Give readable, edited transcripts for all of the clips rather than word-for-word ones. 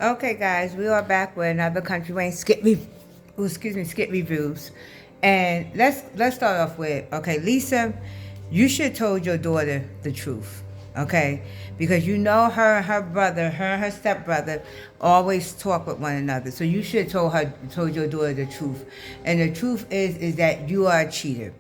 Okay, guys, we are back with another Country Wayne skit reviews, and let's start off with okay, Lisa, you should have told your daughter the truth, okay, because you know her and her brother, her and her stepbrother, always talk with one another, so you should have told your daughter the truth, and the truth is that you are a cheater.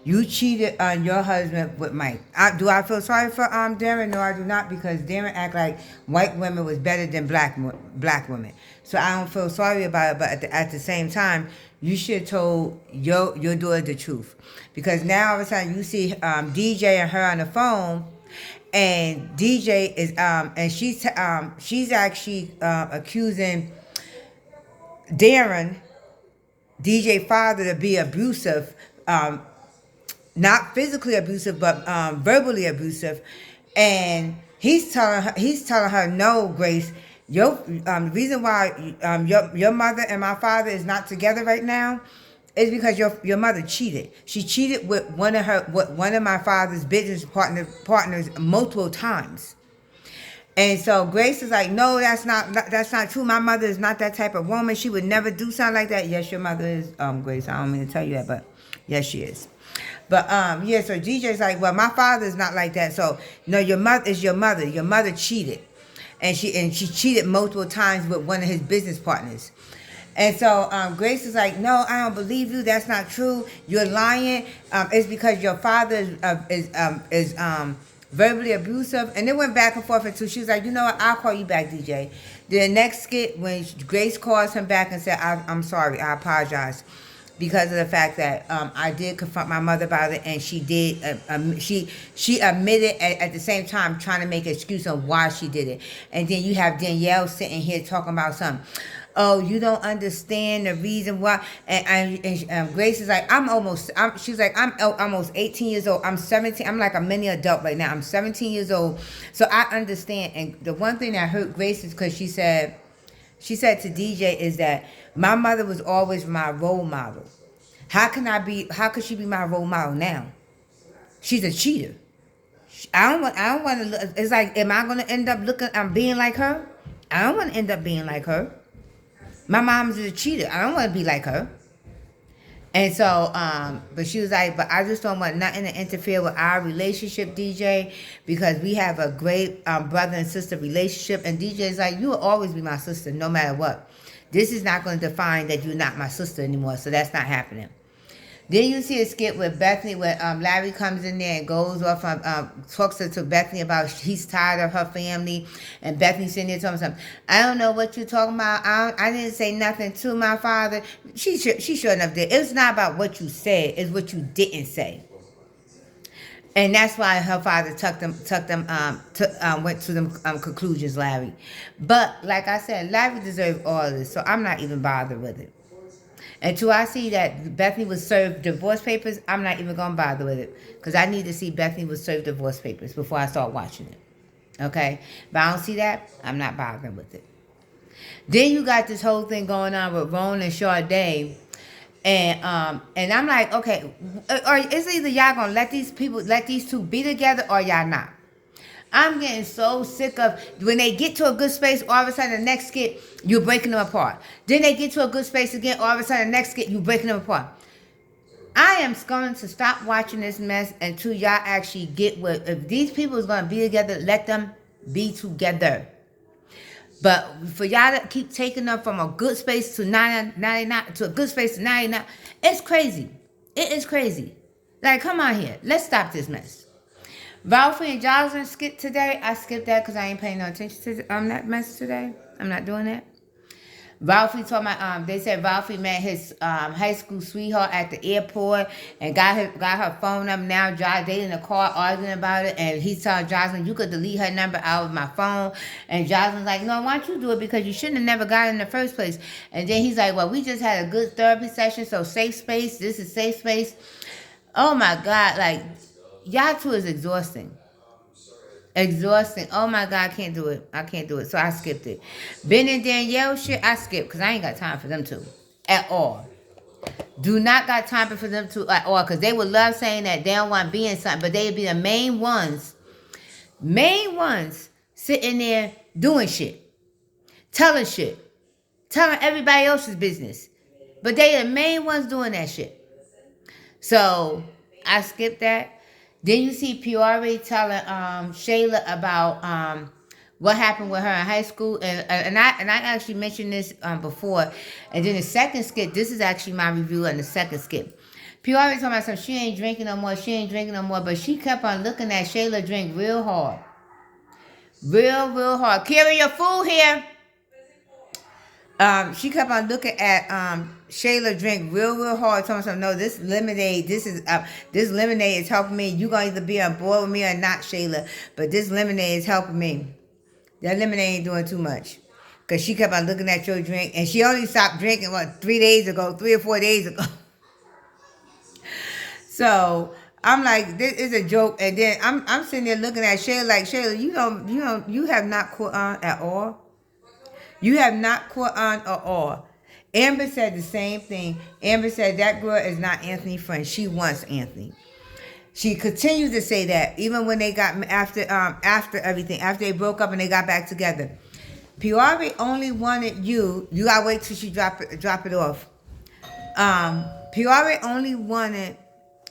You cheated on your husband with Mike. Do I feel sorry for Darren? No, I do not, because Darren act like white women was better than black women. So I don't feel sorry about it. But at the same time, you should have told your daughter the truth, because now all of a sudden you see DJ and her on the phone, and DJ is and she's actually accusing Darren, DJ father, to be abusive. Not physically abusive, but verbally abusive, and he's telling her, no, Grace, your reason why your mother and my father is not together right now is because your mother cheated. She cheated with one of my father's business partners multiple times. And so Grace is like, no, that's not true. My mother is not that type of woman. She would never do something like that. Yes, your mother is, Grace. I don't mean to tell you that, but yes, she is. But yeah, so DJ's like, well, my father is not like that. So no, your mother is your mother. Your mother cheated, and she cheated multiple times with one of his business partners. And so Grace is like, no, I don't believe you. That's not true. You're lying. It's because your father is verbally abusive. And it went back and forth until she was like, you know what? I'll call you back, DJ. The next skit, when Grace calls him back and said, I'm sorry. I apologize, because of the fact that I did confront my mother about it, and she did. She admitted at the same time trying to make an excuse on why she did it. And then you have Danielle sitting here talking about something. Oh, you don't understand the reason why. And Grace is like, she's like, I'm almost 18 years old. I'm 17. I'm like a mini adult right now. I'm 17 years old, so I understand. And the one thing that hurt Grace is because she said to DJ is that my mother was always my role model. How could she be my role model now? She's a cheater. I don't want to. It's like, am I going to end up being like her? I don't want to end up being like her. My mom's a cheater. I don't want to be like her. And so, but she was like, but I just don't want nothing to interfere with our relationship, DJ, because we have a great brother and sister relationship. And DJ's like, you will always be my sister, no matter what. This is not going to define that you're not my sister anymore, so that's not happening. Then you see a skit with Bethany where Larry comes in there and goes off talks to Bethany about he's tired of her family, and Bethany's sitting there telling him something. I don't know what you're talking about. I didn't say nothing to my father. She sure enough did. It's not about what you said; it's what you didn't say. And that's why her father went to them conclusions, Larry. But like I said, Larry deserved all of this, so I'm not even bothered with it. Until I see that Bethany was served divorce papers, I'm not even going to bother with it. Because I need to see Bethany was served divorce papers before I start watching it. Okay? But I don't see that, I'm not bothering with it. Then you got this whole thing going on with Ron and Sade. And I'm like, okay, or it's either y'all going to let these two be together, or y'all not. I'm getting so sick of when they get to a good space, all of a sudden the next skit, you're breaking them apart. Then they get to a good space again, all of a sudden the next skit, you're breaking them apart. I am going to stop watching this mess until y'all actually get if these people is going to be together, let them be together. But for y'all to keep taking them from a good space to 99 to a good space to 99, it's crazy. It is crazy. Like, come on here. Let's stop this mess. Ralphie and Jocelyn skit today. I skipped that because I ain't paying no attention to that mess today. I'm not doing that. Ralphie told they said Ralphie met his high school sweetheart at the airport and got her phone number. Now they in the car arguing about it, and he told Jocelyn, you could delete her number out of my phone. And Jocelyn's like, no, why don't you do it, because you shouldn't have never got it in the first place. And then he's like, well, we just had a good therapy session, so safe space. This is safe space. Oh my God, like, y'all two is exhausting. Exhausting. Oh my God, I can't do it. I can't do it. So I skipped it. Ben and Danielle shit, I skipped because I ain't got time for them two at all. Do not got time for them two at all, because they would love saying that they don't want to be in something, but they'd be the main ones sitting there doing shit. telling shit, telling everybody else's business. But they the main ones doing that shit. So I skipped that. Then you see Peoria telling Shayla about what happened with her in high school, and I actually mentioned this before. And then the second skip, this is actually my review on the second skip. Peoria talking about something, she ain't drinking no more, but she kept on looking at Shayla drink real hard. Real hard. Kira, your food here. She kept on looking at Shayla drink real hard, telling herself, no, this lemonade is helping me. You gonna either be on board with me or not, Shayla, but this lemonade is helping me. That lemonade ain't doing too much. Cause she kept on looking at your drink, and she only stopped drinking 3 or 4 days ago. So I'm like, this is a joke, and then I'm sitting there looking at Shayla like, Shayla, you have not caught on at all. You have not caught on at all. Amber said the same thing. Amber said that girl is not Anthony's friend. She wants Anthony. She continues to say that even when they got after everything, after they broke up and they got back together. Peoria only wanted you. You gotta wait till she drop it off. Peoria only wanted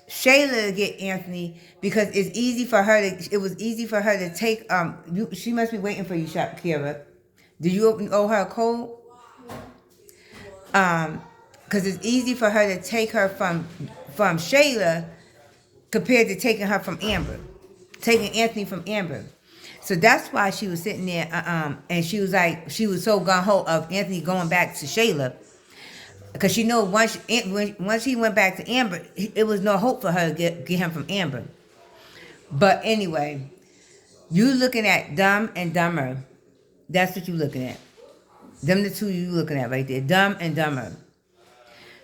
Shayla to get Anthony because it was easy for her to take. She must be waiting for you, Kira. Do you owe her a code? Because it's easy for her to take her from Shayla compared to taking her from Amber, taking Anthony from Amber. So that's why she was sitting there, and she was so gung-ho of Anthony going back to Shayla, because she knew once he went back to Amber, it was no hope for her to get him from Amber. But anyway, you looking at Dumb and Dumber. That's what you're looking at. Them the two you looking at right there. Dumb and Dumber.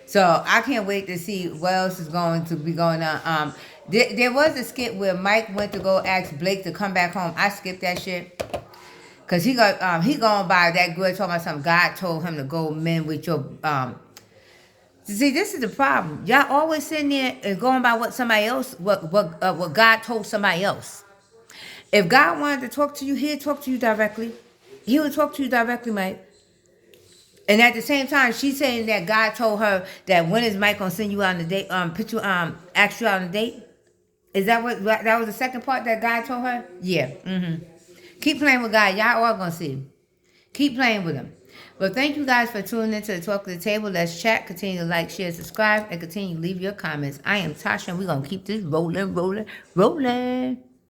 So I can't wait to see what else is going to be going on. There was a skit where Mike went to go ask Blake to come back home. I skipped that shit. Cause he going by that girl talking about something. God told him to go men with your See, this is the problem. Y'all always sitting there and going by what somebody else, what God told somebody else. If God wanted to talk to you, he'd talk to you directly. He would talk to you directly, Mike. And at the same time, she's saying that God told her that when is Mike gonna send you out on a date? Ask you out on a date. Is that that was the second part that God told her? Yeah. Keep playing with God. Y'all all gonna see. Keep playing with him. Well, thank you guys for tuning into the Talk of the Table. Let's chat. Continue to like, share, subscribe, and continue to leave your comments. I am Tasha, and we're gonna keep this rolling.